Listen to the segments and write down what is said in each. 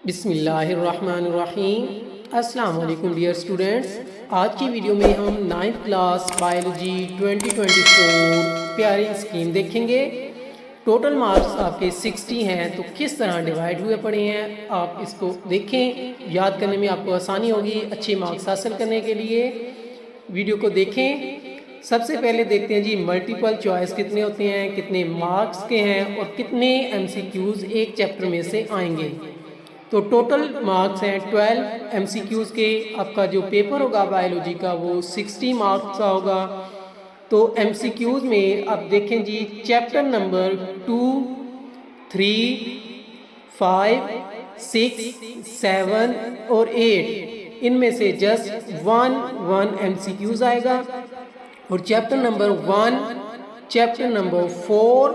बिस्मिल्लाहिर्रहमानिर्रहीम। अस्सलाम वालेकुम डियर स्टूडेंट्स। आज की वीडियो में हम 9th क्लास बायोलॉजी 2024 प्यारी स्कीम देखेंगे। टोटल मार्क्स आपके 60 हैं, तो किस तरह डिवाइड हुए पड़े हैं आप इसको देखें। याद करने में आपको आसानी होगी अच्छे मार्क्स हासिल करने के लिए। वीडियो को देखें। सबसे पहले देखते हैं जी मल्टीपल चॉइस कितने होते हैं, कितने मार्क्स के हैं और कितने MCQs एक चैप्टर में से आएंगे। तो टोटल मार्क्स हैं 12 MCQs के। आपका जो पेपर होगा बायोलॉजी का वो 60 मार्क्स का होगा। तो MCQs में आप देखें जी चैप्टर नंबर 2, 3, 5, 6, 7 और 8 इनमें से जस्ट वन MCQs आएगा। और chapter number 1, chapter number 4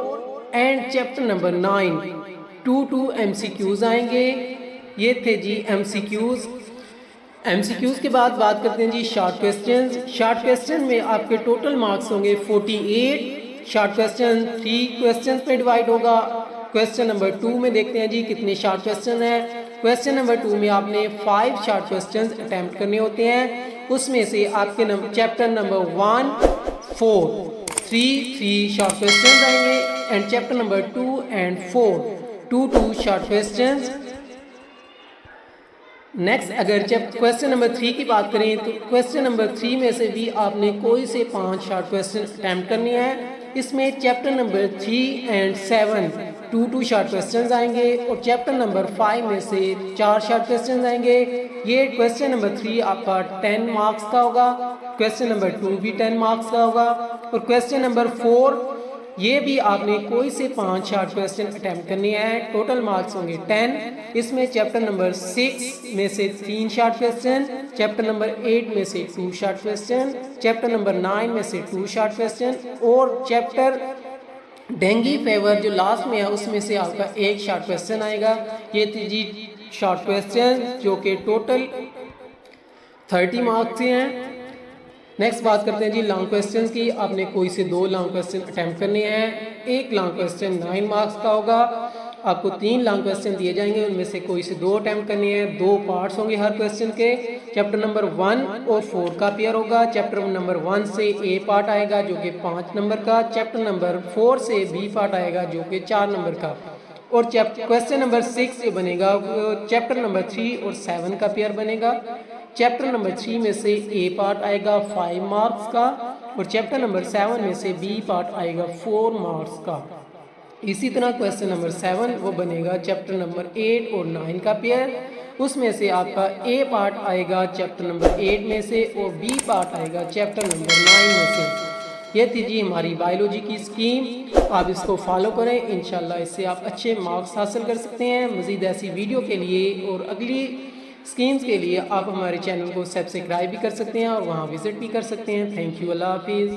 and chapter number 9 2 MCQs आएंगे। ये थे जी MCQs के बाद बात करते हैं जी शॉर्ट क्वेश्चंस। शॉर्ट क्वेश्चन में आपके टोटल मार्क्स होंगे 48। शॉर्ट क्वेश्चन 3 क्वेश्चंस पे डिवाइड होगा। क्वेश्चन नंबर 2 में देखते हैं जी कितने शॉर्ट क्वेश्चन हैं। क्वेश्चन नंबर 2 में आपने 5 शॉर्ट क्वेश्चंस अटेम्प्ट करने होते हैं। उसमें से आपके चैप्टर नंबर 1, 4, 3 शॉर्ट क्वेश्चंस आएंगे and chapter number 2 and 4 2 short questions. Next अगर जब क्वेश्चन नंबर 3 की बात करें तो क्वेश्चन नंबर 3 में से भी आपने कोई से 5 शॉर्ट क्वेश्चन अटैम्प्ट करने हैं। इसमें chapter number 3 and 7 2 short questions आएंगे और चैप्टर नंबर 5 में से 4 शॉर्ट क्वेश्चंस आएंगे। ये क्वेश्चन नंबर 3 आपका 10 मार्क्स का होगा। क्वेश्चन नंबर 2 भी 10 मार्क्स का होगा और क्वेश्चन नंबर 4 ये भी आपने कोई से 5 शॉर्ट क्वेश्चन अटैम्प्ट करने हैं। टोटल मार्क्स होंगे 10। इसमें चैप्टर नंबर 6 में से 3 शॉर्ट क्वेश्चन, चैप्टर नंबर 8 में से 2 शॉर्ट क्वेश्चन, चैप्टर नंबर 9 में से 2 शॉर्ट क्वेश्चन और चैप्टर डेंगू फेवर जो लास्ट में है उसमें से आपका 1 शॉर्ट क्वेश्चन आएगा। ये थी जी शॉर्ट क्वेश्चन जो कि टोटल 30 मार्क्स के हैं। नेक्स्ट बात करते हैं जी लॉन्ग क्वेश्चंस की। आपने कोई से 2 लॉन्ग क्वेश्चन अटैम्प्ट करने हैं। एक लॉन्ग क्वेश्चन 9 मार्क्स का होगा। आपको 3 लॉन्ग क्वेश्चन दिए जाएंगे, उनमें से कोई से 2 अटैम्प्ट करने हैं। 2 पार्ट्स होंगे हर क्वेश्चन के। चैप्टर नंबर 1 और 4 का पेयर होगा। चैप्टर नंबर 1 से A पार्ट आएगा जो कि 5 नंबर का। चैप्टर नंबर 4 से B पार्ट आएगा जो कि 4 नंबर का। और क्वेश्चन नंबर 6 जो बनेगा चैप्टर नंबर 3 और 7 का पेयर बनेगा। चैप्टर नंबर 3 में से A पार्ट आएगा 5 मार्क्स का और चैप्टर नंबर 7 में से B पार्ट आएगा 4 मार्क्स का। इसी तरह क्वेश्चन नंबर 7 वो बनेगा चैप्टर नंबर 8 और 9 का पेयर। उसमें से आपका A पार्ट आएगा चैप्टर नंबर 8 में से और B पार्ट आएगा चैप्टर नंबर 9 में से। ये थी जी हमारी बायोलॉजी की स्कीम। आप इसको फॉलो करें, इंशाल्लाह इससे आप अच्छे मार्क्स हासिल कर सकते हैं। मज़ीद ऐसी वीडियो के लिए और अगली स्कीम्स के लिए आप हमारे चैनल को सब्सक्राइब भी कर सकते हैं और वहाँ विज़िट भी कर सकते हैं। थैंक यू, अल्लाह हाफिज़।